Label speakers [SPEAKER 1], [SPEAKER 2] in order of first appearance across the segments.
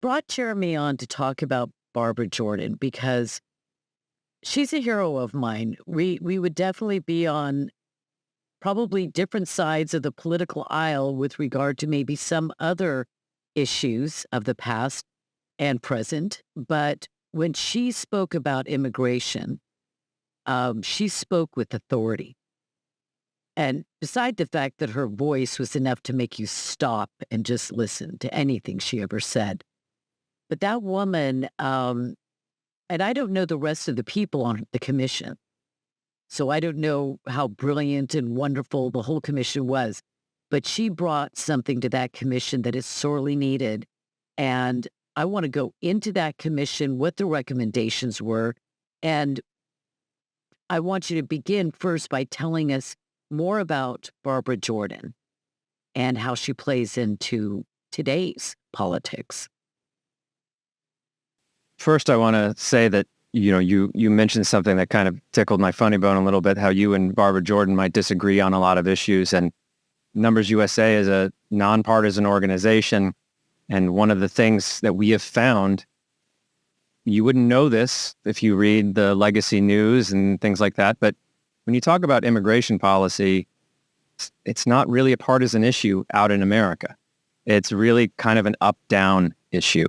[SPEAKER 1] brought Jeremy on to talk about BarbaraJordan because she's a hero of mine. We would definitely be on probably different sides of the political aisle with regard to maybe some other issues of the past and present. But when she spoke about immigration, she spoke with authority. And beside the fact that her voice was enough to make you stop and just listen to anything she ever said. But that woman, and I don't know the rest of the people on the commission, so I don't know how brilliant and wonderful the whole commission was, but she brought something to that commission that is sorely needed. And I want to go into that commission, what the recommendations were. And I want you to begin first by telling us more about BarbaraJordan and how she plays into today's politics.
[SPEAKER 2] First, I want to say that, you mentioned something that kind of tickled my funny bone a little bit, how you and BarbaraJordan might disagree on a lot of issues. And Numbers USA is a nonpartisan organization. And one of the things that we have found, you wouldn't know this if you read the legacy news and things like that, but when you talk about immigration policy, it's not really a partisan issue out in America. It's really kind of an up-down issue.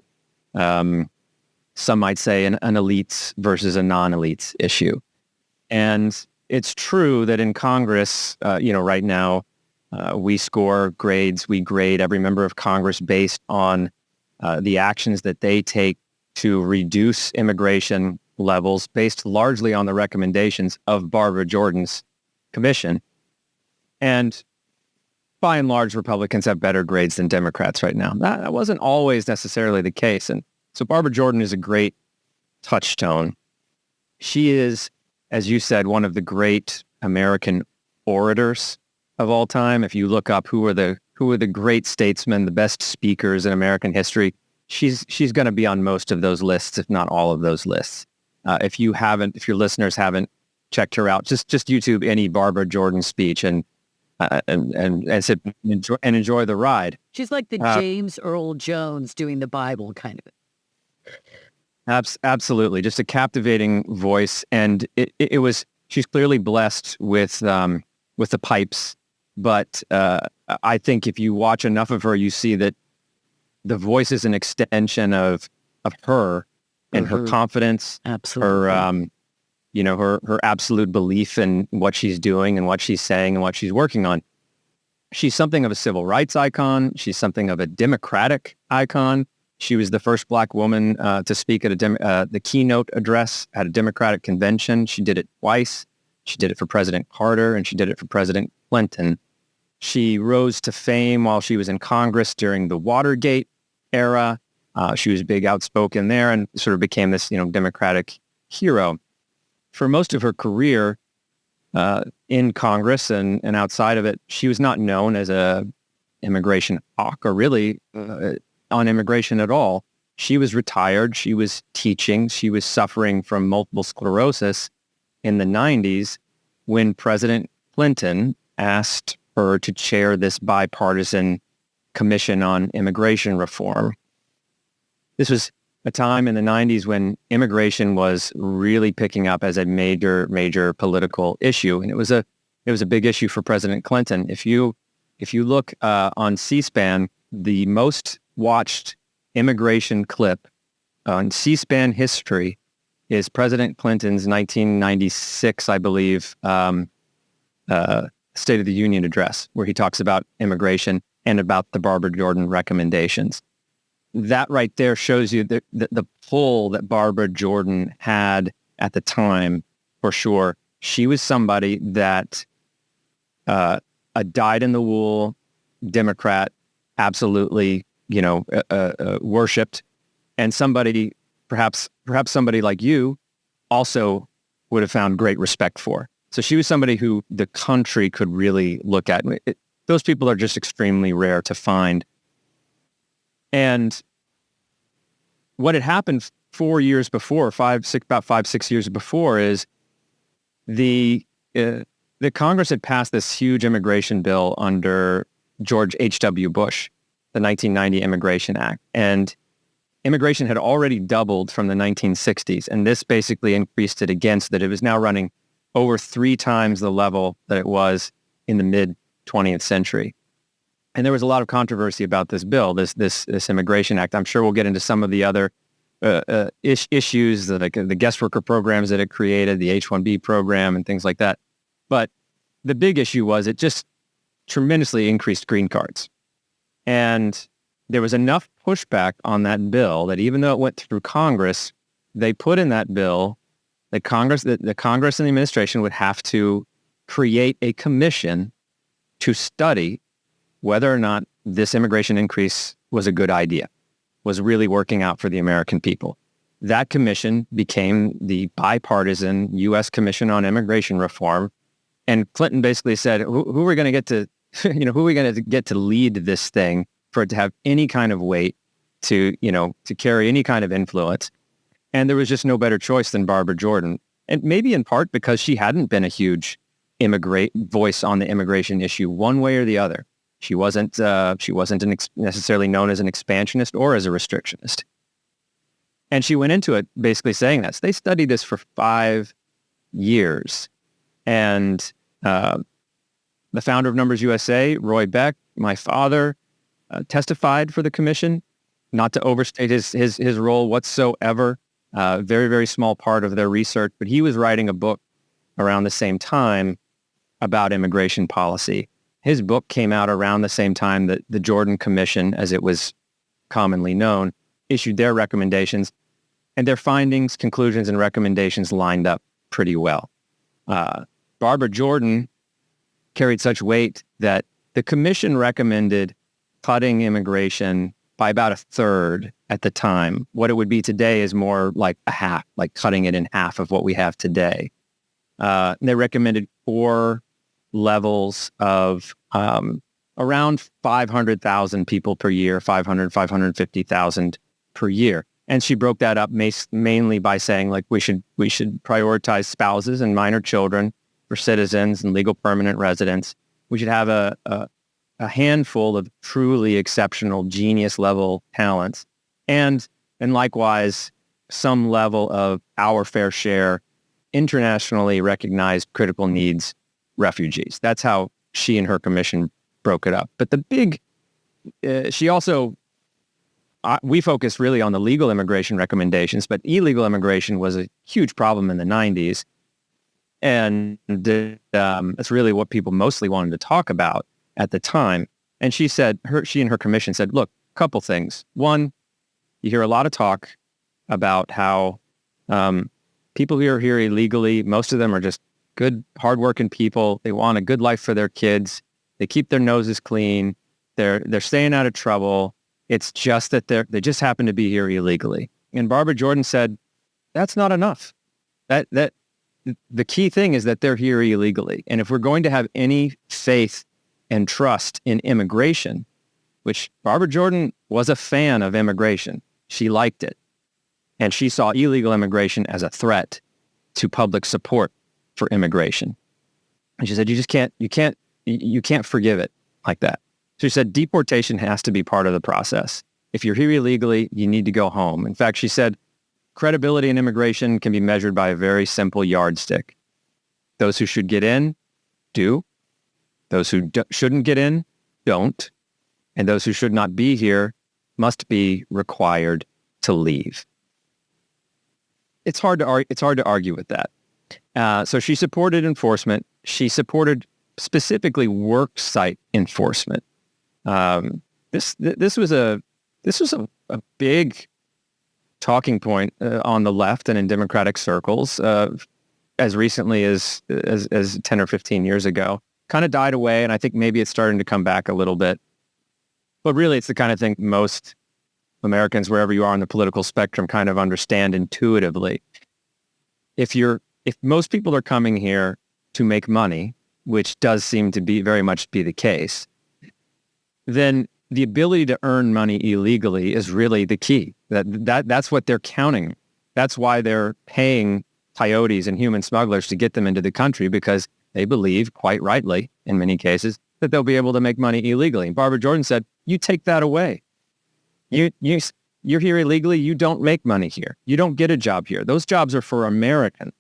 [SPEAKER 2] Some might say an elites versus a non-elites issue. And it's true that in Congress, right now, we score grades, we grade every member of Congress based on the actions that they take to reduce immigration levels based largely on the recommendations of BarbaraJordan's commission. And by and large, Republicans have better grades than Democrats right now. That wasn't always necessarily the case. And so BarbaraJordan is a great touchstone. She is, as you said, one of the great American orators of all time. If you look up who are the great statesmen, the best speakers in American history, she's going to be on most of those lists, if not all of those lists. If your listeners haven't checked her out, just YouTube any BarbaraJordan speech and sit and enjoy the ride.
[SPEAKER 1] She's like the James Earl Jones doing the Bible kind of.
[SPEAKER 2] Absolutely, just a captivating voice, and she's clearly blessed with the pipes. But I think if you watch enough of her, you see that the voice is an extension of her and her confidence,
[SPEAKER 1] absolutely.
[SPEAKER 2] her absolute belief in what she's doing and what she's saying and what she's working on. She's something of a civil rights icon. She's something of a democratic icon. She was the first Black woman to speak at the keynote address at a Democratic convention. She did it twice. She did it for President Carter, and she did it for President Clinton. She rose to fame while she was in Congress during the Watergate era. She was big, outspoken there, and sort of became this, Democratic hero. For most of her career in Congress and outside of it, she was not known as a immigration hawk or really on immigration at all. She was retired. She was teaching. She was suffering from multiple sclerosis in the 90s when President Clinton asked her to chair this bipartisan commission on immigration reform. This was a time in the 90s when immigration was really picking up as a major political issue, and it was a big issue for President Clinton. If you look on C-SPAN, the most watched immigration clip on C-SPAN history is President Clinton's 1996, I believe, State of the Union address, where he talks about immigration and about the BarbaraJordan recommendations. That right there shows you the pull that BarbaraJordan had at the time, for sure. She was somebody that a dyed-in-the-wool Democrat absolutely, worshipped, and somebody, perhaps somebody like you, also would have found great respect for. So she was somebody who the country could really look at. Those people are just extremely rare to find. And what had happened 4 years before, about 5-6 years before, is the Congress had passed this huge immigration bill under George H.W. Bush, the 1990 Immigration Act. And immigration had already doubled from the 1960s, and this basically increased it again so that it was now running over 3 times the level that it was in the mid-20th century. And there was a lot of controversy about this bill, this Immigration Act. I'm sure we'll get into some of the other issues, the guest worker programs that it created, the H-1B program and things like that. But the big issue was it just tremendously increased green cards. And there was enough pushback on that bill that even though it went through Congress, they put in that bill that the Congress and the administration would have to create a commission to study whether or not this immigration increase was a good idea, was really working out for the American people. That commission became the bipartisan U.S. Commission on Immigration Reform. And Clinton basically said, who are we going to get to, who are we going to get to lead this thing for it to have any kind of weight, to carry any kind of influence? And there was just no better choice than Barbara and maybe in part because she hadn't been a huge voice on the immigration issue one way or the other. She wasn't necessarily known as an expansionist or as a restrictionist. And she went into it basically saying that. So they studied this for 5 years. And the founder of NumbersUSA, Roy Beck, my father, testified for the commission, not to overstate his role whatsoever. Very, very small part of their research. But he was writing a book around the same time about immigration policy. His book came out around the same time that the Jordan Commission, as it was commonly known, issued their recommendations, and their findings, conclusions, and recommendations lined up pretty well. BarbaraJordan carried such weight that the commission recommended cutting immigration by about 1/3 at the time. What it would be today is more like a half, like cutting it in half of what we have today. They recommended 4 levels of around 500,000 people per year, 550,000 per year. And she broke that up mainly by saying, like, we should prioritize spouses and minor children for citizens and legal permanent residents. We should have a handful of truly exceptional genius level talents, and likewise some level of our fair share internationally recognized critical needs refugees. That's how she and her commission broke it up. But the big, she also, we focused really on the legal immigration recommendations, but illegal immigration was a huge problem in the 90s. And that's really what people mostly wanted to talk about at the time. And she and her commission said, look, a couple things. One, you hear a lot of talk about how people who are here illegally, most of them are just good, hardworking people. They want a good life for their kids. They keep their noses clean. They're staying out of trouble. It's just that they just happen to be here illegally. And BarbaraJordan said, that's not enough. That the key thing is that they're here illegally. And if we're going to have any faith and trust in immigration, which BarbaraJordan was a fan of immigration, she liked it. And she saw illegal immigration as a threat to public support for immigration. And she said, you can't forgive it like that. So she said, deportation has to be part of the process. If you're here illegally, you need to go home. In fact, she said, credibility in immigration can be measured by a very simple yardstick. Those who should get in, do. Those who shouldn't get in, don't. And those who should not be here must be required to leave. It's hard to argue with that. So she supported enforcement. She supported specifically work site enforcement. This was a big talking point on the left and in Democratic circles as recently as 10 or 15 years ago. Kind of died away, and I think maybe it's starting to come back a little bit. But really, it's the kind of thing most Americans, wherever you are on the political spectrum, kind of understand intuitively. If most people are coming here to make money, which does seem to be very much be the case, then the ability to earn money illegally is really the key. That's what they're counting. That's why they're paying coyotes and human smugglers to get them into the country, because they believe, quite rightly, in many cases, that they'll be able to make money illegally. And BarbaraJordan said, you take that away. You you're here illegally, you don't make money here. You don't get a job here. Those jobs are for Americans.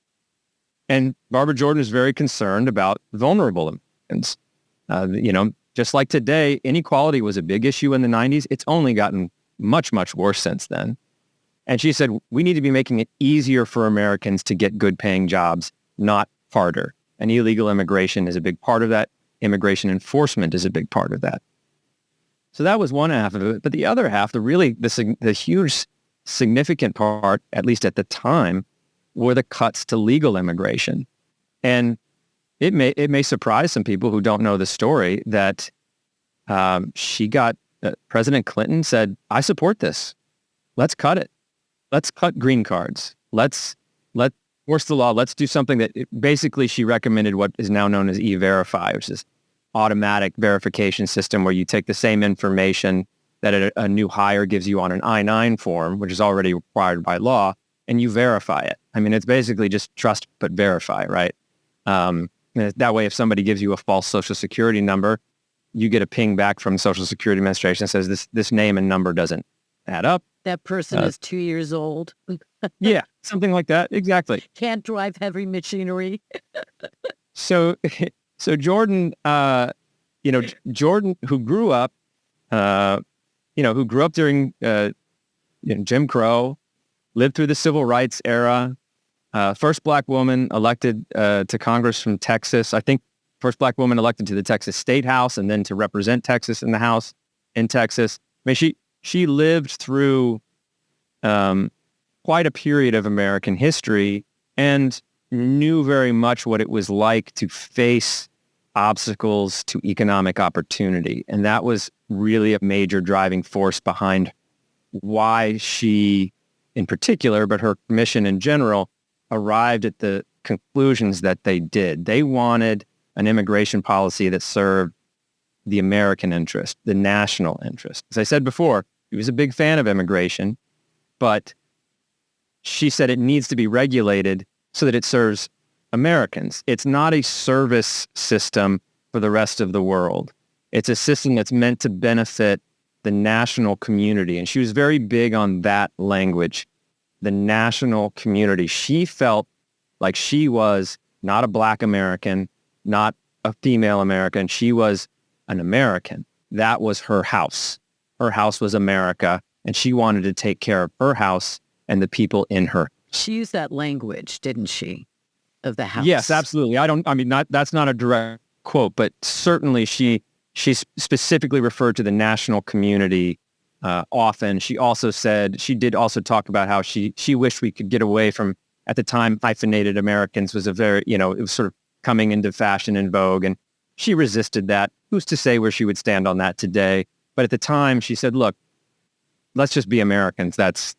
[SPEAKER 2] And BarbaraJordan is very concerned about vulnerable Americans. Just like today, inequality was a big issue in the 90s. It's only gotten much, much worse since then. And she said, we need to be making it easier for Americans to get good paying jobs, not harder. And illegal immigration is a big part of that. Immigration enforcement is a big part of that. So that was one half of it. But the other half, the huge significant part, at least at the time, were the cuts to legal immigration. And it may surprise some people who don't know the story that President Clinton said, I support this. Let's cut it. Let's cut green cards. Let's force the law. Let's do something that basically she recommended what is now known as E-Verify, which is automatic verification system where you take the same information that a new hire gives you on an I-9 form, which is already required by law, and you verify it. I mean, it's basically just trust but verify, right? That way, if somebody gives you a false Social Security number, you get a ping back from Social Security Administration that says this name and number doesn't add up.
[SPEAKER 1] That person is 2 years old.
[SPEAKER 2] Yeah, something like that. Exactly.
[SPEAKER 1] Can't drive heavy machinery.
[SPEAKER 2] So Jordan, Jordan, who grew up during Jim Crow, lived through the Civil Rights era, first black woman elected to Congress from Texas. I think first black woman elected to the Texas State House and then to represent Texas in the House in Texas. I mean, she lived through quite a period of American history and knew very much what it was like to face obstacles to economic opportunity. And that was really a major driving force behind why she, in particular, but her mission in general, arrived at the conclusions that they did. They wanted an immigration policy that served the American interest, the national interest. As I said before, he was a big fan of immigration, but she said it needs to be regulated so that it serves Americans. It's not a service system for the rest of the world. It's a system that's meant to benefit the national community. And she was very big on that language, the national community. She felt like she was not a black American, not a female American. She was an American. That was her house. Her house was America, and she wanted to take care of her house and the people in her.
[SPEAKER 1] She used that language, didn't she, of the house?
[SPEAKER 2] Yes, absolutely. That's not a direct quote, but certainly she specifically referred to the national community often. She also said, she did also talk about how she wished we could get away from, at the time, hyphenated Americans was a very, it was sort of coming into fashion and vogue, and she resisted that. Who's to say where she would stand on that today? But at the time, she said, look, let's just be Americans. That's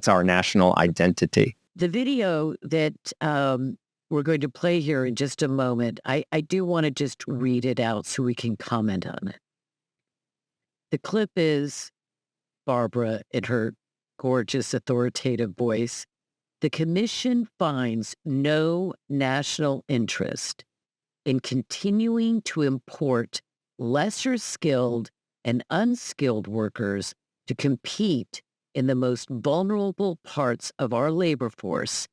[SPEAKER 2] our national identity.
[SPEAKER 1] The video that we're going to play here in just a moment, I do want to just read it out so we can comment on it. The clip is Barbara in her gorgeous, authoritative voice. The commission finds no national interest in continuing to import lesser skilled and unskilled workers to compete in the most vulnerable parts of our labor force.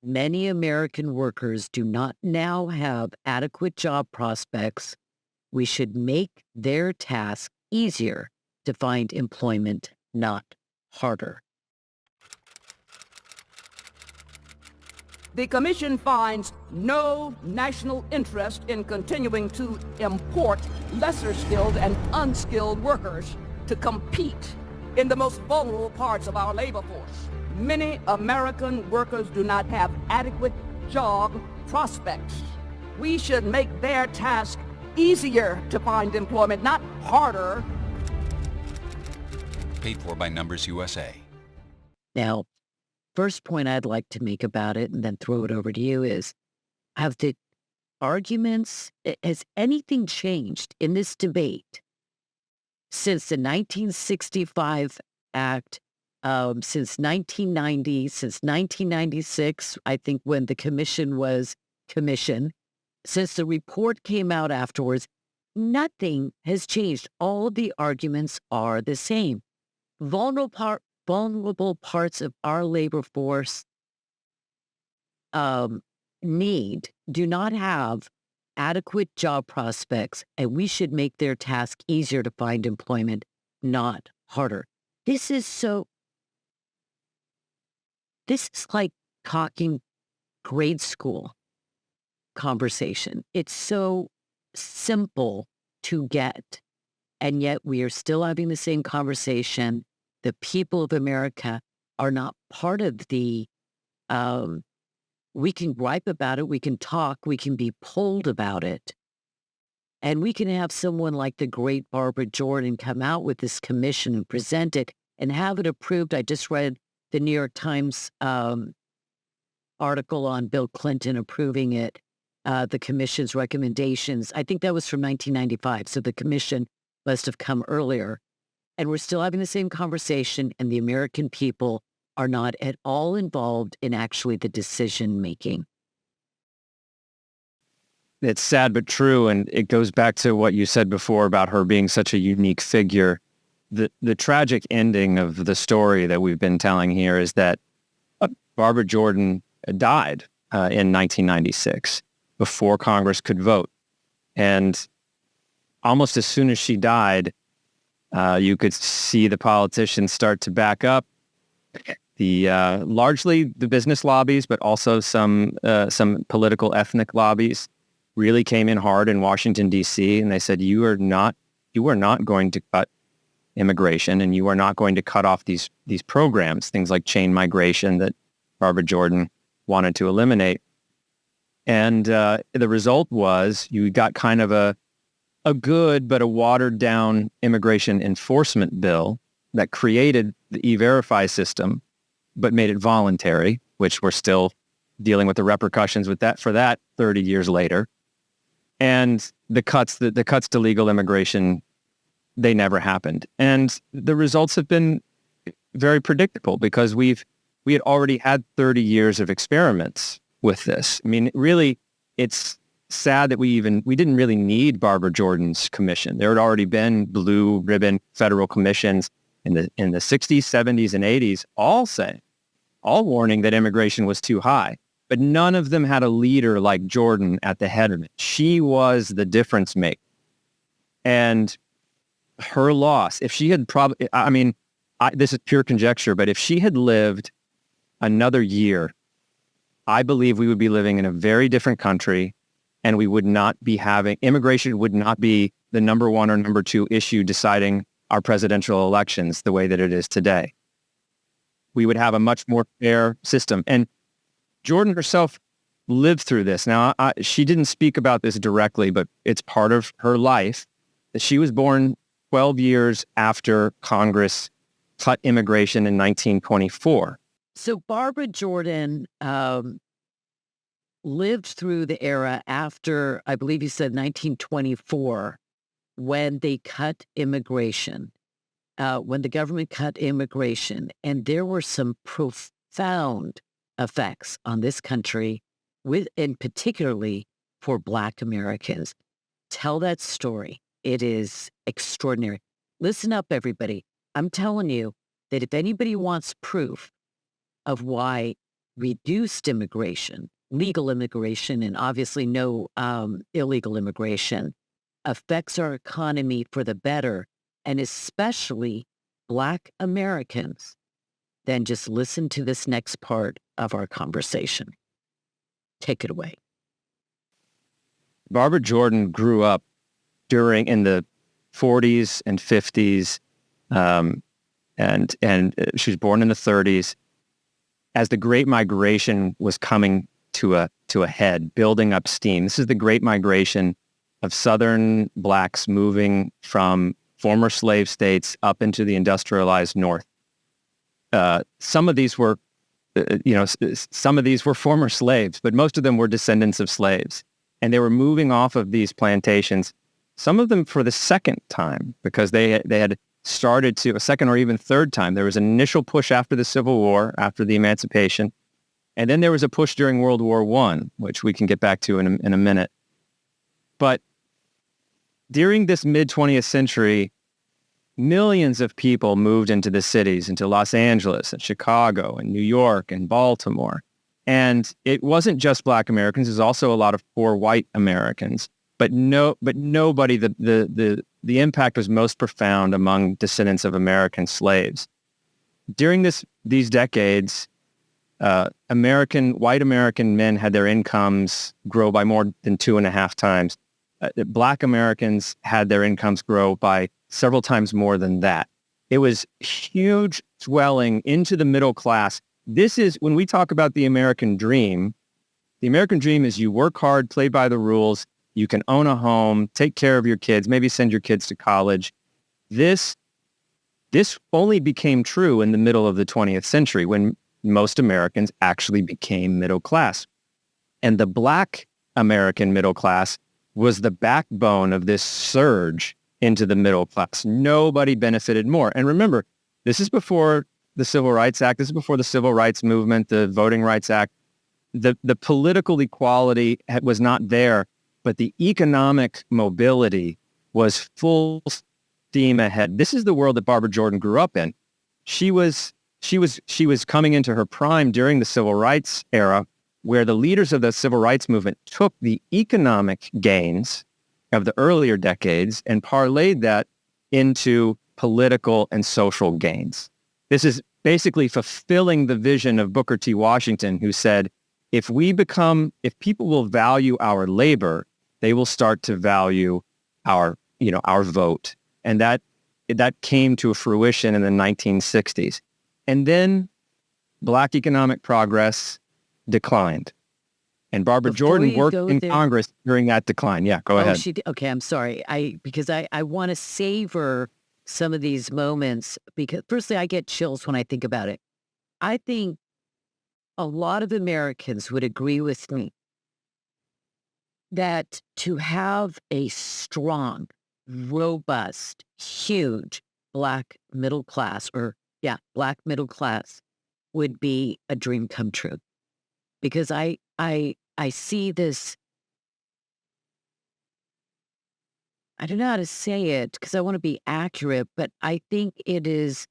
[SPEAKER 1] Many American workers do not now have adequate job prospects. We should make their task easier to find employment, not harder.
[SPEAKER 3] The Commission finds no national interest in continuing to import lesser skilled and unskilled workers to compete in the most vulnerable parts of our labor force. Many American workers do not have adequate job prospects. We should make their task easier to find employment, not harder.
[SPEAKER 4] Paid for by Numbers USA.
[SPEAKER 1] Now, first point I'd like to make about it and then throw it over to you is, have the arguments, has anything changed in this debate since the 1965 Act, since 1990, since 1996, I think when the commission was commissioned, since the report came out afterwards, nothing has changed. All of the arguments are the same. vulnerable parts of our labor force do not have adequate job prospects, and we should make their task easier to find employment, not harder. This is like talking grade school conversation. It's so simple to get, and yet we are still having the same conversation. The people of America are not part of the, we can gripe about it, we can talk, we can be polled about it, and we can have someone like the great BarbaraJordan come out with this commission and present it and have it approved. I just read the New York Times article on Bill Clinton approving it, the commission's recommendations. I think that was from 1995, so the commission must have come earlier. And we're still having the same conversation, and the American people are not at all involved in actually the decision-making.
[SPEAKER 2] It's sad but true, and it goes back to what you said before about her being such a unique figure. The tragic ending of the story that we've been telling here is that BarbaraJordan died in 1996 before Congress could vote. And almost as soon as she died, you could see the politicians start to back up. Largely the business lobbies, but also some political ethnic lobbies really came in hard in Washington, D.C., and they said, you are not going to cut immigration, and you are not going to cut off these programs, things like chain migration that BarbaraJordan wanted to eliminate. And the result was you got kind of a good but a watered down immigration enforcement bill that created the E-Verify system, but made it voluntary, which we're still dealing with the repercussions with that for that 30 years later. And the cuts to legal immigration, they never happened. And the results have been very predictable because we had already had 30 years of experiments with this. I mean, really, it's sad that we didn't really need BarbaraJordan's commission. There had already been blue ribbon federal commissions in the 60s, 70s, and 80s, all warning that immigration was too high. But none of them had a leader like Jordan at the head of it. She was the difference maker. And her loss, if she had this is pure conjecture, but if she had lived another year, I believe we would be living in a very different country, and we would not be immigration would not be the number one or number two issue deciding our presidential elections the way that it is today. We would have a much more fair system. And Jordan herself lived through this. Now, she didn't speak about this directly, but it's part of her life that she was born 12 years after Congress cut immigration in 1924.
[SPEAKER 1] So BarbaraJordan lived through the era after, I believe you said 1924, when they cut immigration, when the government cut immigration. And there were some profound effects on this country, and particularly for Black Americans. Tell that story. It is extraordinary. Listen up, everybody. I'm telling you that if anybody wants proof of why reduced immigration, legal immigration, and obviously no illegal immigration affects our economy for the better, and especially Black Americans, then just listen to this next part of our conversation. Take it away.
[SPEAKER 2] BarbaraJordan grew up in the 40s and 50s, and she was born in the 30s as the Great Migration was coming to a head, building up steam. This is the Great Migration of Southern Blacks moving from former slave states up into the industrialized North. Some of these were former slaves, but most of them were descendants of slaves. And they were moving off of these plantations, some of them for the second time, because they had started to, a second or even third time. There was an initial push after the Civil War, after the Emancipation. And then there was a push during World War I, which we can get back to in a minute. But during this mid-20th century, millions of people moved into the cities, into Los Angeles and Chicago and New York and Baltimore. And it wasn't just Black Americans. There's also a lot of poor white Americans. But nobody, the impact was most profound among descendants of American slaves. During these decades, white American men had their incomes grow by more than 2.5 times. Black Americans had their incomes grow by several times more than that. It was huge swelling into the middle class. This is, when we talk about the American dream is you work hard, play by the rules, you can own a home, take care of your kids, maybe send your kids to college. This only became true in the middle of the 20th century when most Americans actually became middle class. And the Black American middle class was the backbone of this surge into the middle class. Nobody benefited more. And remember, this is before the Civil Rights Act. This is before the Civil Rights Movement, the Voting Rights Act. The political equality was not there, but the economic mobility was full steam ahead. This is the world that BarbaraJordan grew up in. She was coming into her prime during the Civil Rights era, where the leaders of the Civil Rights Movement took the economic gains of the earlier decades and parlayed that into political and social gains. This is basically fulfilling the vision of Booker T. Washington, who said, if people will value our labor, they will start to value our vote. And that came to fruition in the 1960s. And then Black economic progress declined. And BarbaraJordan worked in Congress during that decline. Yeah, go ahead.
[SPEAKER 1] Okay, I'm sorry. Because I want to savor some of these moments, because firstly, I get chills when I think about it. I think a lot of Americans would agree with me that to have a strong, robust, huge Black middle class, Black middle class would be a dream come true. Because I see this, I don't know how to say it because I want to be accurate, but I think it is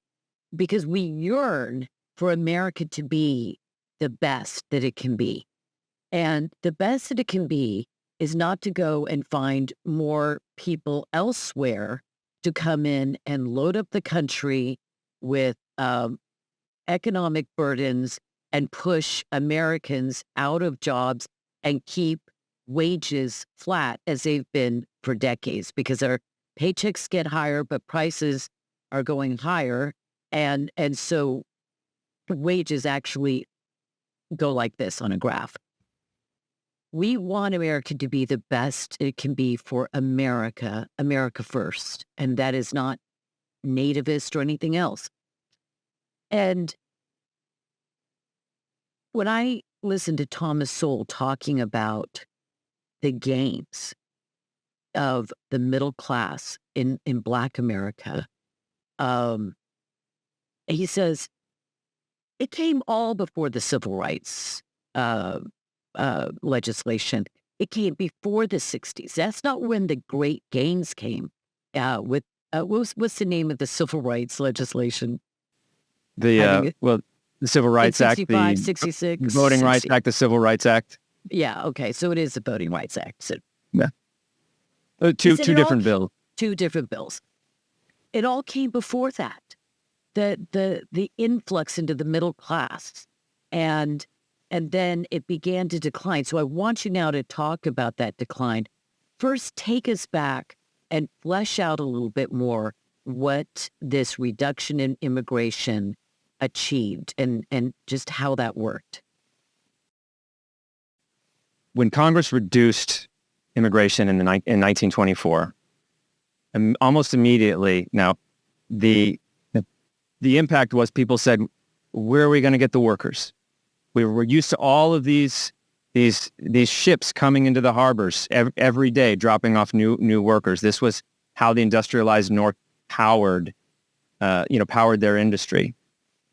[SPEAKER 1] because we yearn for America to be the best that it can be. And the best that it can be is not to go and find more people elsewhere to come in and load up the country with economic burdens and push Americans out of jobs and keep wages flat as they've been for decades, because our paychecks get higher, but prices are going higher. And so wages actually go like this on a graph. We want America to be the best it can be for America, America first. And that is not nativist or anything else. And when I listened to Thomas Sowell talking about the gains of the middle class in Black America, he says it came all before the civil rights legislation. It came before the 60s. That's not when the great gains came with, what's the name of the civil rights legislation?
[SPEAKER 2] The Civil Rights Act,
[SPEAKER 1] 65, 66,
[SPEAKER 2] the Voting
[SPEAKER 1] 60.
[SPEAKER 2] Rights Act, the Civil Rights Act.
[SPEAKER 1] Yeah, okay. So it is the Voting Rights Act. So,
[SPEAKER 2] yeah. Two different bills.
[SPEAKER 1] Two different bills. It all came before that. The influx into the middle class. And then it began to decline. So I want you now to talk about that decline. First, take us back and flesh out a little bit more what this reduction in immigration achieved and just how that worked.
[SPEAKER 2] When Congress reduced immigration in 1924, almost immediately, now the impact was people said, where are we going to get the workers? We were used to all of these ships coming into the harbors every day, dropping off new workers. This was how the industrialized North powered their industry.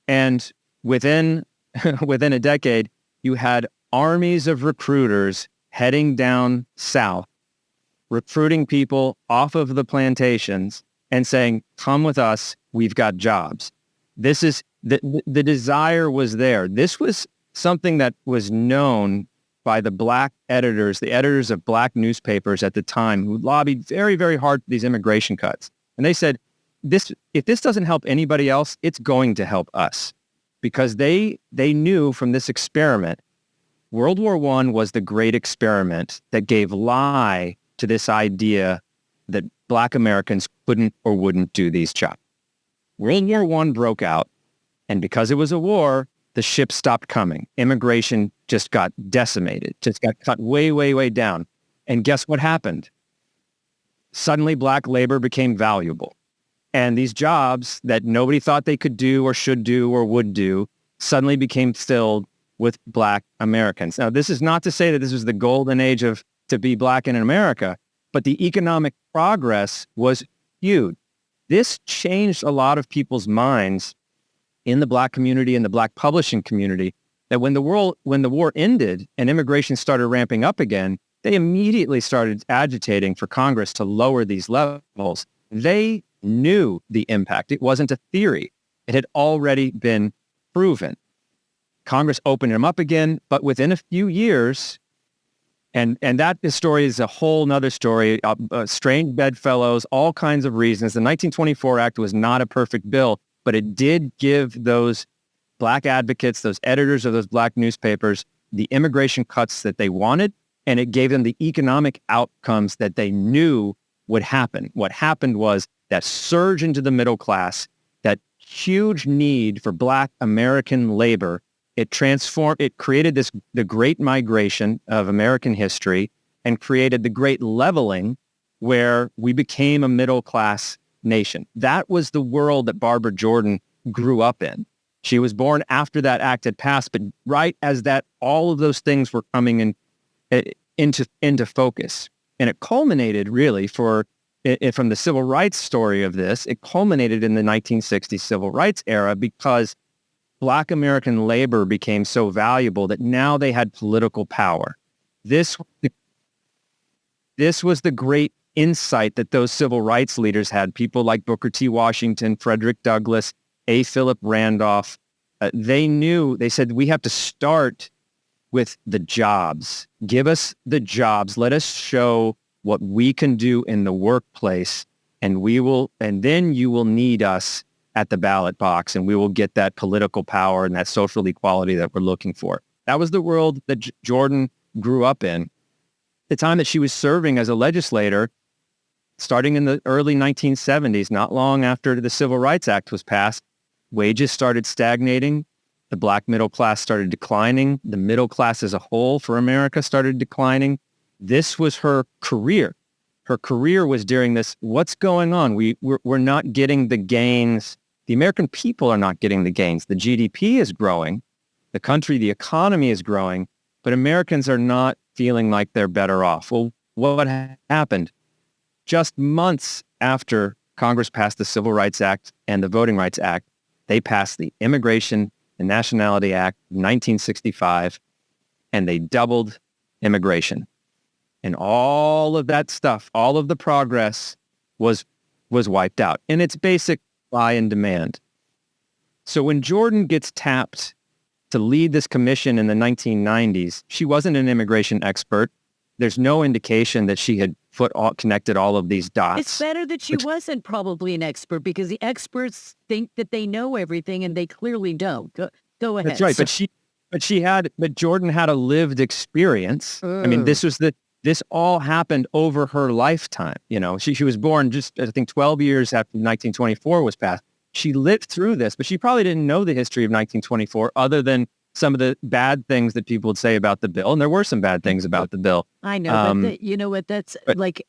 [SPEAKER 2] And within a decade, you had armies of recruiters heading down south, recruiting people off of the plantations and saying, come with us, we've got jobs. This is, the desire was there. This was something that was known by the black editors, the editors of black newspapers at the time, who lobbied very, very hard for these immigration cuts. And they said, if this doesn't help anybody else, it's going to help us. Because they knew from this experiment, World War I was the great experiment that gave lie to this idea that black Americans couldn't or wouldn't do these jobs. World War I broke out, and because it was a war, the ships stopped coming. Immigration just got decimated, just got cut way, way, way down. And guess what happened? Suddenly, black labor became valuable. And these jobs that nobody thought they could do or should do or would do suddenly became filled with black Americans. Now, this is not to say that this was the golden age to be black in America, but the economic progress was huge. This changed a lot of people's minds in the black community and the black publishing community, that when the war ended and immigration started ramping up again, they immediately started agitating for Congress to lower these levels. They knew the impact. It wasn't a theory. It had already been proven. Congress opened them up again, but within a few years, and that story is a whole nother story, strange bedfellows, all kinds of reasons. The 1924 Act was not a perfect bill, but it did give those black advocates, those editors of those black newspapers, the immigration cuts that they wanted, and it gave them the economic outcomes that they knew would happen. What happened was that surge into the middle class, that huge need for black American labor. It created the great migration of American history and created the great leveling where we became a middle class nation. That was the world that BarbaraJordan grew up in. She was born after that act had passed, but right as all of those things were coming into focus. And it culminated really from the civil rights story of this, it culminated in the 1960s civil rights era because black American labor became so valuable that now they had political power. This was the great insight that those civil rights leaders had, people like Booker T. Washington, Frederick Douglass, A. Philip Randolph. They said, we have to start with the jobs. Give us the jobs. Let us show what we can do in the workplace, and then you will need us at the ballot box, and we will get that political power and that social equality that we're looking for. That was the world that Jordan grew up in. The time that she was serving as a legislator, starting in the early 1970s, not long after the Civil Rights Act was passed, wages started stagnating. The black middle class started declining. The middle class as a whole for America started declining. This was her career. Her career was during this, what's going on? We're not getting the gains. The American people are not getting the gains. The GDP is growing. The country, the economy is growing, but Americans are not feeling like they're better off. Well, what happened? Just months after Congress passed the Civil Rights Act and the Voting Rights Act, they passed the Immigration and Nationality Act of 1965, and they doubled immigration. And all of that stuff, all of the progress was wiped out. And it's basic supply and demand. So when Jordan gets tapped to lead this commission in the 1990s, she wasn't an immigration expert. There's no indication that she had connected all of these dots.
[SPEAKER 1] It's better that she wasn't probably an expert, because the experts think that they know everything and they clearly don't. Go ahead.
[SPEAKER 2] That's right. But Jordan had a lived experience. I mean, this all happened over her lifetime. You know, she was born just, I think, 12 years after 1924 was passed. She lived through this, but she probably didn't know the history of 1924 other than some of the bad things that people would say about the bill. And there were some bad things about the bill.
[SPEAKER 1] I know, but you know what? That's like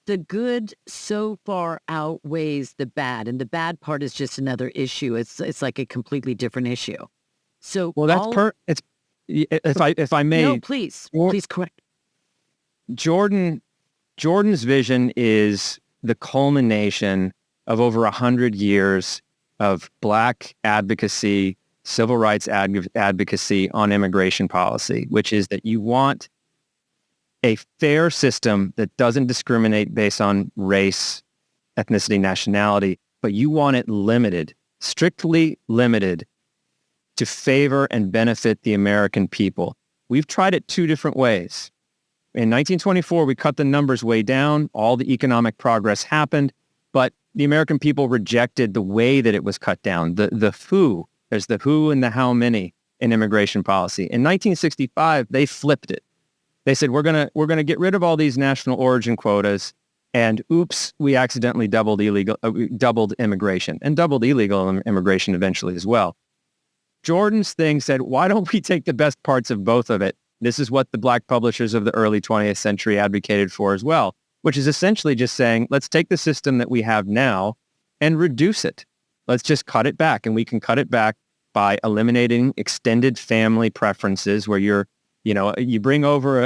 [SPEAKER 1] the good so far outweighs the bad. And the bad part is just another issue. It's like a completely different issue. So,
[SPEAKER 2] well, that's if I may.
[SPEAKER 1] No, please correct.
[SPEAKER 2] Jordan's vision is the culmination of over 100 years of black advocacy, civil rights advocacy on immigration policy, which is that you want a fair system that doesn't discriminate based on race, ethnicity, nationality, but you want it limited, strictly limited to favor and benefit the American people. We've tried it two different ways. In 1924, we cut the numbers way down. All the economic progress happened, but the American people rejected the way that it was cut down. The who, there's the who and the how many in immigration policy. In 1965, they flipped it. They said, we're gonna get rid of all these national origin quotas, and oops, we accidentally doubled immigration, and doubled illegal immigration eventually as well. Jordan's thing said, why don't we take the best parts of both of it? This is what the black publishers of the early 20th century advocated for as well, which is essentially just saying, let's take the system that we have now and reduce it. Let's just cut it back, and we can cut it back by eliminating extended family preferences where you bring over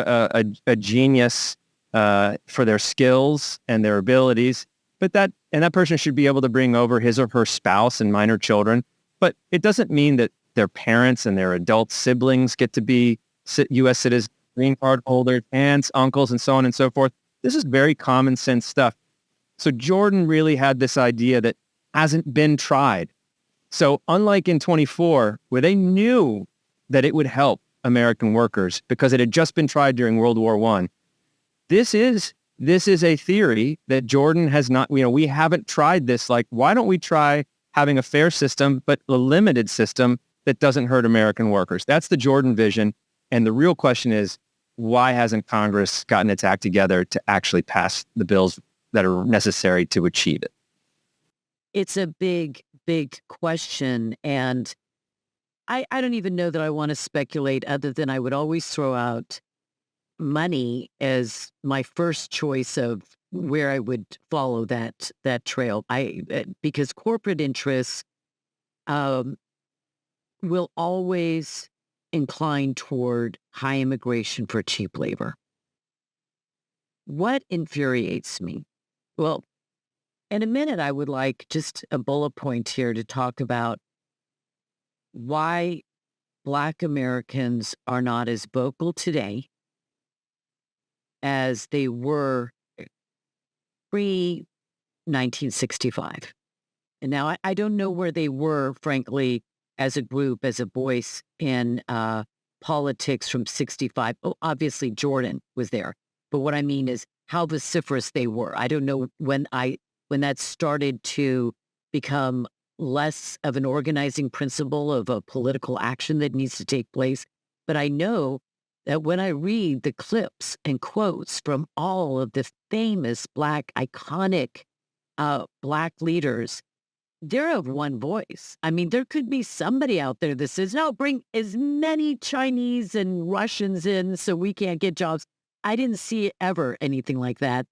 [SPEAKER 2] a genius for their skills and their abilities, but that person should be able to bring over his or her spouse and minor children. But it doesn't mean that their parents and their adult siblings get to be U.S. citizens, green card holders, aunts, uncles, and so on and so forth. This is very common sense stuff. So Jordan really had this idea that hasn't been tried. So unlike in 24, where they knew that it would help American workers because it had just been tried during World War I, this is a theory that Jordan has not, we haven't tried this. Like, why don't we try having a fair system, but a limited system that doesn't hurt American workers? That's the Jordan vision. And the real question is, why hasn't Congress gotten its act together to actually pass the bills that are necessary to achieve it?
[SPEAKER 1] It's a big, big question. And I don't even know that I want to speculate other than I would always throw out money as my first choice of where I would follow that trail. Because corporate interests will always incline toward high immigration for cheap labor. What infuriates me? Well, in a minute, I would like just a bullet point here to talk about why Black Americans are not as vocal today as they were pre-1965. And now I don't know where they were, frankly, as a group, as a voice in politics from 65. Oh, obviously, Jordan was there. But what I mean is how vociferous they were. I don't know when that started to become less of an organizing principle of a political action that needs to take place. But I know that when I read the clips and quotes from all of the famous Black, iconic Black leaders, they're of one voice. I mean, there could be somebody out there that says, no, bring as many Chinese and Russians in so we can't get jobs. I didn't see ever anything like that.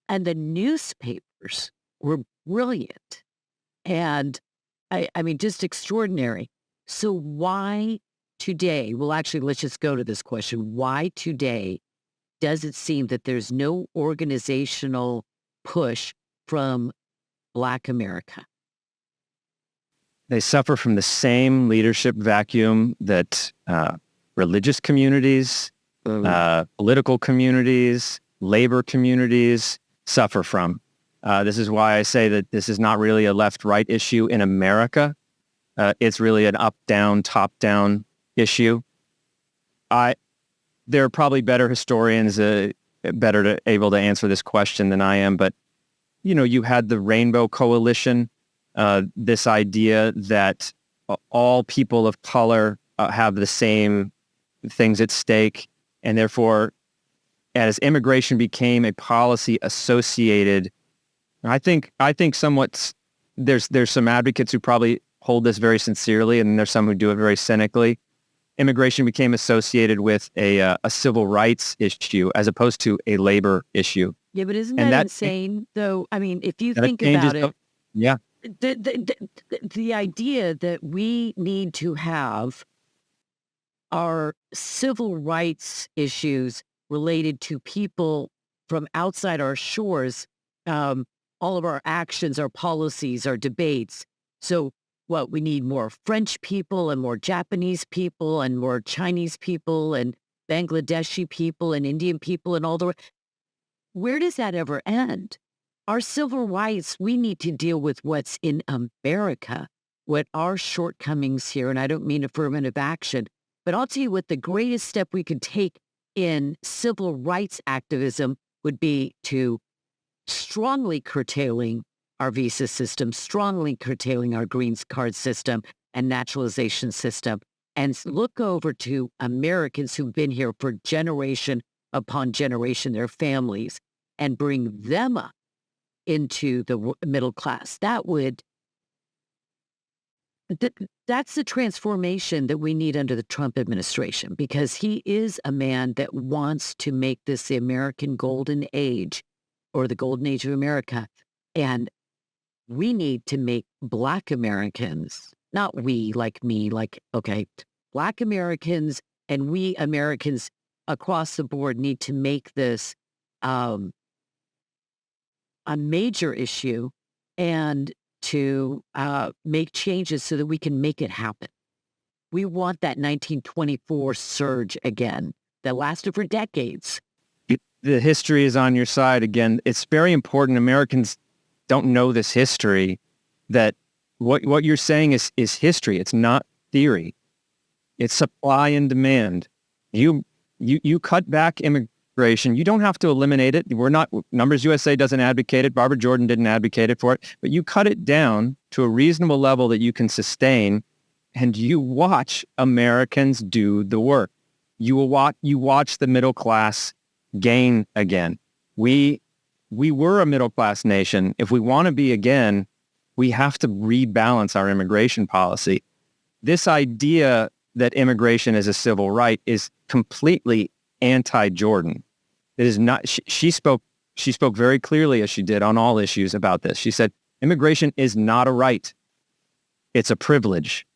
[SPEAKER 1] And the newspapers were brilliant. And I mean, just extraordinary. So why today, well, actually, let's just go to this question. Why today does it seem that there's no organizational push from Black America?
[SPEAKER 2] They suffer from the same leadership vacuum that religious communities, political communities, labor communities suffer from. This is why I say that this is not really a left-right issue in America. It's really an up-down, top-down issue. There are probably better historians, able to answer this question than I am, but you had the Rainbow Coalition, this idea that all people of color have the same things at stake, and therefore, as immigration became a policy associated, I think somewhat there's some advocates who probably hold this very sincerely, and there's some who do it very cynically. Immigration became associated with a civil rights issue as opposed to a labor issue.
[SPEAKER 1] Yeah, but isn't that insane, though? I mean, if you think about it,
[SPEAKER 2] yeah,
[SPEAKER 1] the idea that we need to have our civil rights issues related to people from outside our shores, all of our actions, our policies, our debates. So what, we need more French people and more Japanese people and more Chinese people and Bangladeshi people and Indian people and all the... Where does that ever end? our civil rights, we need to deal with what's in America, what our shortcomings here, and I don't mean affirmative action, but I'll tell you what the greatest step we could take in civil rights activism would be to strongly curtailing our visa system, strongly curtailing our green card system and naturalization system, and look over to Americans who've been here for generation upon generation, their families, and bring them up into the middle class. That's the transformation that we need under the Trump administration, because he is a man that wants to make this the American golden age, or the golden age of America. And we need to make Black Americans, not we, like me, okay, Black Americans and we Americans across the board need to make this a major issue, and to make changes so that we can make it happen. We want that 1924 surge again that lasted for decades.
[SPEAKER 2] The history is on your side again. It's very important. Americans don't know this history, that what you're saying is history. It's not theory. It's supply and demand. You cut back immigration. You don't have to eliminate it. Numbers USA doesn't advocate it. BarbaraJordan didn't advocate it for it. But you cut it down to a reasonable level that you can sustain, and you watch Americans do the work. You watch the middle class gain again. We were a middle class nation. If we want to be again, we have to rebalance our immigration policy. This idea that immigration is a civil right is completely anti-Jordan. It is not. She spoke very clearly, as she did on all issues, about this. She said, immigration is not a right. It's a privilege.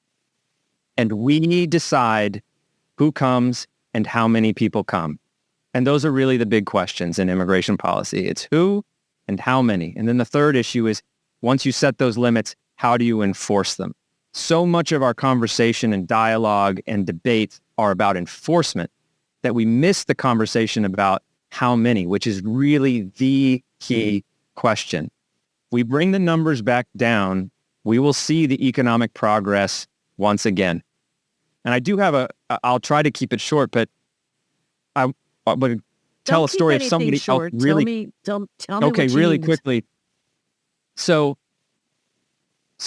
[SPEAKER 2] And we decide who comes and how many people come. And those are really the big questions in immigration policy. It's who and how many. And then the third issue is, once you set those limits, how do you enforce them? So much of our conversation and dialogue and debate are about enforcement that we miss the conversation about how many, which is really the key question. We bring the numbers back down, we will see the economic progress once again. And I do have I'll try to keep it short, but I would tell a story of somebody
[SPEAKER 1] short.
[SPEAKER 2] else really.
[SPEAKER 1] Tell me
[SPEAKER 2] Okay,
[SPEAKER 1] what you
[SPEAKER 2] really
[SPEAKER 1] need.
[SPEAKER 2] quickly. So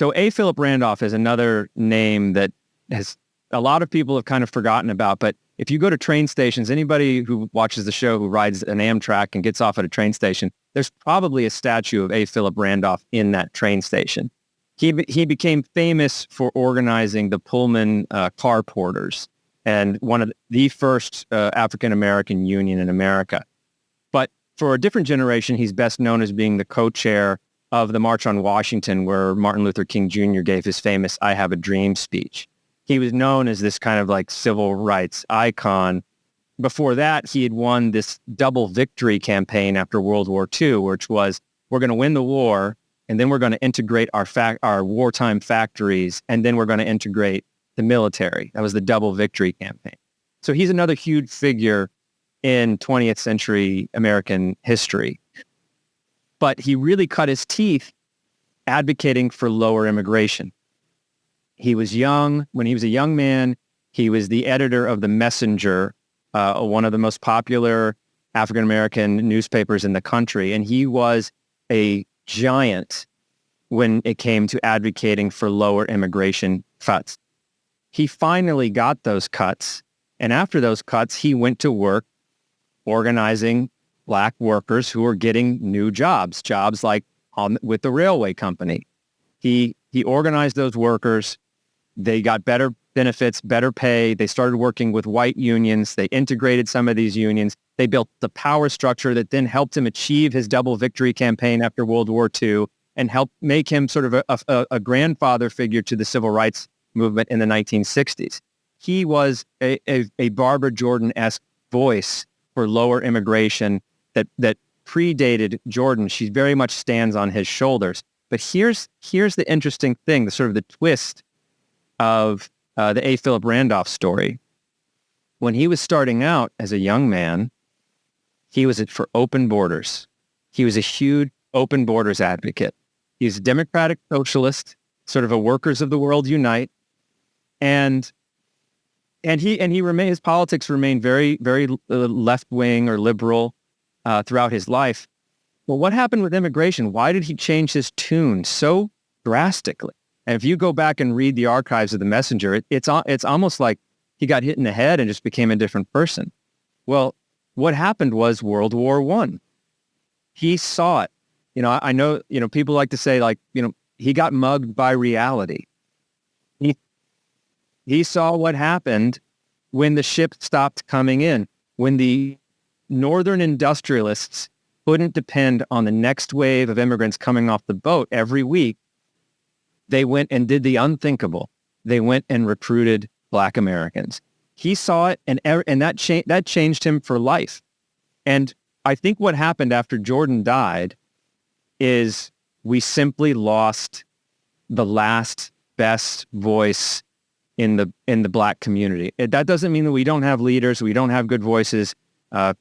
[SPEAKER 2] A. Philip Randolph is another name that has a lot of people have kind of forgotten about. But if you go to train stations, anybody who watches the show who rides an Amtrak and gets off at a train station, there's probably a statue of A. Philip Randolph in that train station. He became famous for organizing the Pullman car porters, and one of the first African-American union in America. But for a different generation, he's best known as being the co-chair of the March on Washington, where Martin Luther King Jr. gave his famous "I Have a Dream" speech. He was known as this kind of like civil rights icon. Before that, he had won this double victory campaign after World War II, which was, we're going to win the war, and then we're going to integrate our wartime factories, and then we're going to integrate the military. That was the double victory campaign. So he's another huge figure in 20th century American history. But he really cut his teeth advocating for lower immigration. He was young. When he was a young man, he was the editor of The Messenger, one of the most popular African-American newspapers in the country. And he was a giant when it came to advocating for lower immigration cuts. He finally got those cuts. And after those cuts, he went to work organizing Black workers who were getting new jobs like with the railway company. He organized those workers. They got better benefits, better pay. They started working with white unions. They integrated some of these unions. They built the power structure that then helped him achieve his double victory campaign after World War II and helped make him sort of a grandfather figure to the civil rights movement in the 1960s. He was a BarbaraJordan-esque voice for lower immigration that predated Jordan. She very much stands on his shoulders. But here's the interesting thing, the sort of the twist of the A. Philip Randolph story. When he was starting out as a young man, he was for open borders. He was a huge open borders advocate. He's a democratic socialist, sort of a workers of the world unite. And his politics remain very, very left wing or liberal throughout his life. Well, what happened with immigration? Why did he change his tune so drastically? And if you go back and read the archives of The Messenger, it's almost like he got hit in the head and just became a different person. Well, what happened was World War I. He saw it. I know, people like to say, like, he got mugged by reality. He saw what happened when the ship stopped coming in, when the northern industrialists couldn't depend on the next wave of immigrants coming off the boat every week. They went and did the unthinkable. They went and recruited Black Americans. He saw it, and that changed him for life. And I think what happened after Jordan died is we simply lost the last best voice in the Black community. That doesn't mean that we don't have leaders, we don't have good voices.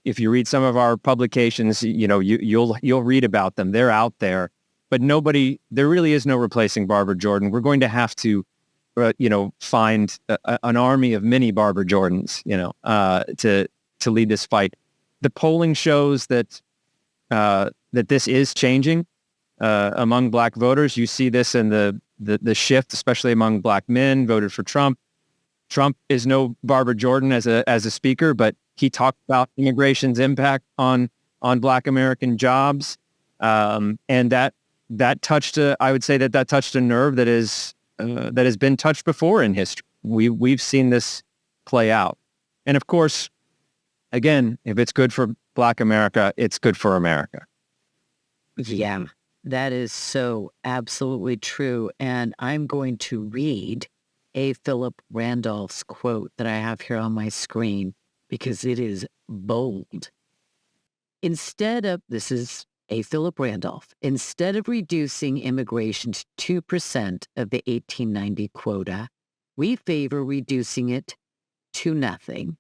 [SPEAKER 2] If you read some of our publications, you'll read about them. They're out there, but there really is no replacing BarbaraJordan. We're going to have to, find an army of mini BarbaraJordans, to lead this fight. The polling shows that this is changing among Black voters. You see this in the shift, especially among Black men voted for Trump. Trump is no BarbaraJordan as a speaker, but he talked about immigration's impact on Black American jobs, and that touched I would say that touched a nerve that has been touched before in history. We've seen this play out, and of course, again, if it's good for Black America, it's good for America.
[SPEAKER 1] Yeah, that is so absolutely true. And I'm going to read A. Philip Randolph's quote that I have here on my screen because it is bold. This is A. Philip Randolph, instead of reducing immigration to 2% of the 1890 quota, we favor reducing it to nothing.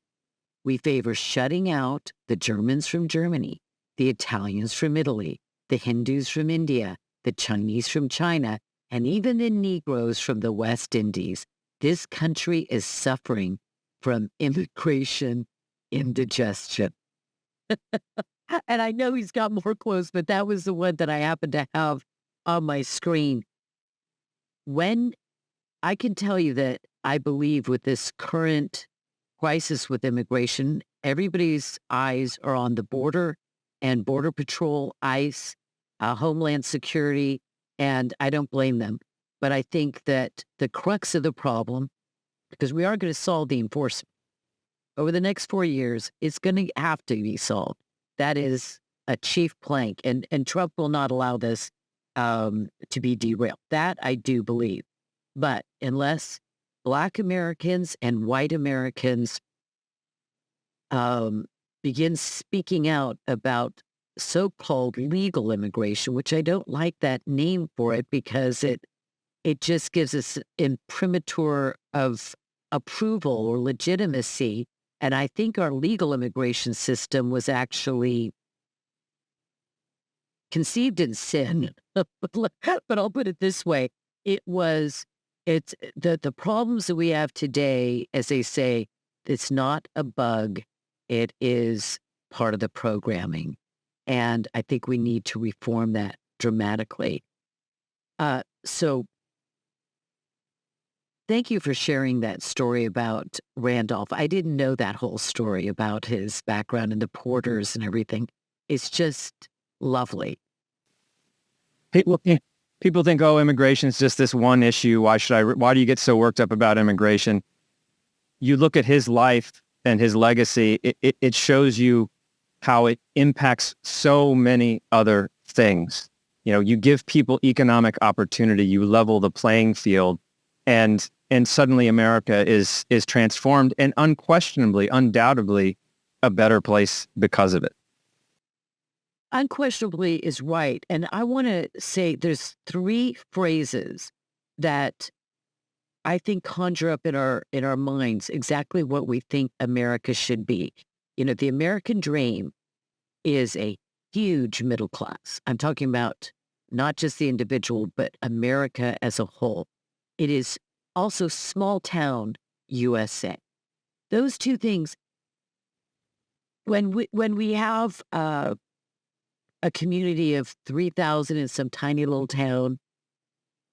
[SPEAKER 1] We favor shutting out the Germans from Germany, the Italians from Italy, the Hindus from India, the Chinese from China, and even the Negroes from the West Indies. This country is suffering from immigration indigestion. And I know he's got more quotes, but that was the one that I happened to have on my screen. When I can tell you that I believe with this current crisis with immigration, everybody's eyes are on the border and Border Patrol, ICE, Homeland Security, and I don't blame them. But I think that the crux of the problem, because we are going to solve the enforcement over the next 4 years, it's going to have to be solved. That is a chief plank, and Trump will not allow this to be derailed. That I do believe. But unless Black Americans and white Americans begin speaking out about so-called legal immigration, which I don't like that name for it because it just gives us imprimatur of approval or legitimacy. And I think our legal immigration system was actually conceived in sin. But I'll put it this way. It's the problems that we have today, as they say, it's not a bug. It is part of the programming. And I think we need to reform that dramatically. So thank you for sharing that story about Randolph. I didn't know that whole story about his background and the porters and everything. It's just lovely.
[SPEAKER 2] People think, oh, immigration is just this one issue. Why do you get so worked up about immigration? You look at his life and his legacy, it shows you how it impacts so many other things. You give people economic opportunity, you level the playing field, and suddenly America is transformed and undoubtedly a better place because of it.
[SPEAKER 1] Unquestionably is right. And I want to say there's 3 phrases that I think conjure up in our minds exactly what we think America should be. The American dream is a huge middle class. I'm talking about not just the individual, but America as a whole. It is also small town USA. Those two things, when we have a community of 3,000 in some tiny little town,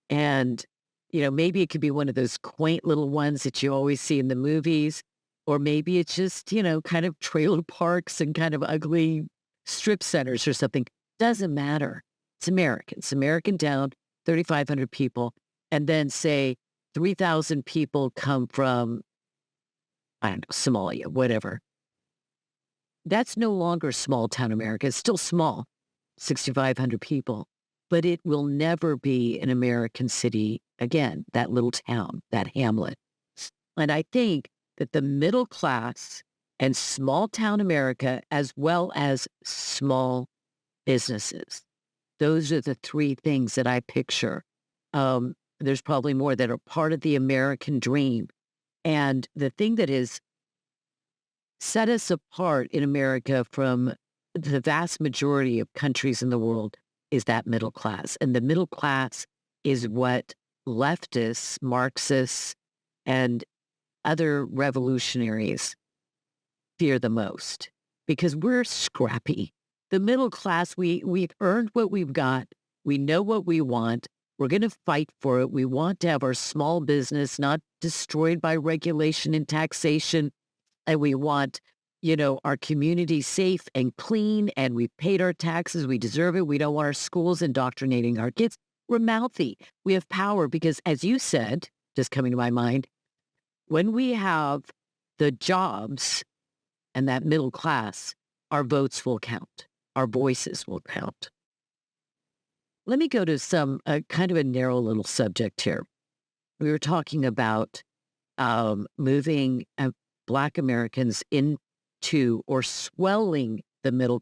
[SPEAKER 1] and maybe it could be one of those quaint little ones that you always see in the movies, or maybe it's just kind of trailer parks and kind of ugly strip centers or something. Doesn't matter. It's American. It's American town, 3,500 people, and then say 3,000 people come from, I don't know, Somalia, whatever. That's no longer small town America. It's still small, 6,500 people, but it will never be an American city again, that little town, that hamlet. And I think that the middle class and small town America, as well as small businesses, those are the three things that I picture. There's probably more that are part of the American dream. And the thing that has set us apart in America from the vast majority of countries in the world is that middle class. And the middle class is what leftists, Marxists, and other revolutionaries fear the most, because we're scrappy. The middle class, we've earned what we've got. We know what we want. We're going to fight for it. We want to have our small business not destroyed by regulation and taxation. And we want, our community safe and clean. And we've paid our taxes. We deserve it. We don't want our schools indoctrinating our kids. We're mouthy. We have power because, as you said, just coming to my mind, when we have the jobs and that middle class, our votes will count. Our voices will count. Let me go to some kind of a narrow little subject here. We were talking about moving Black Americans into or swelling the middle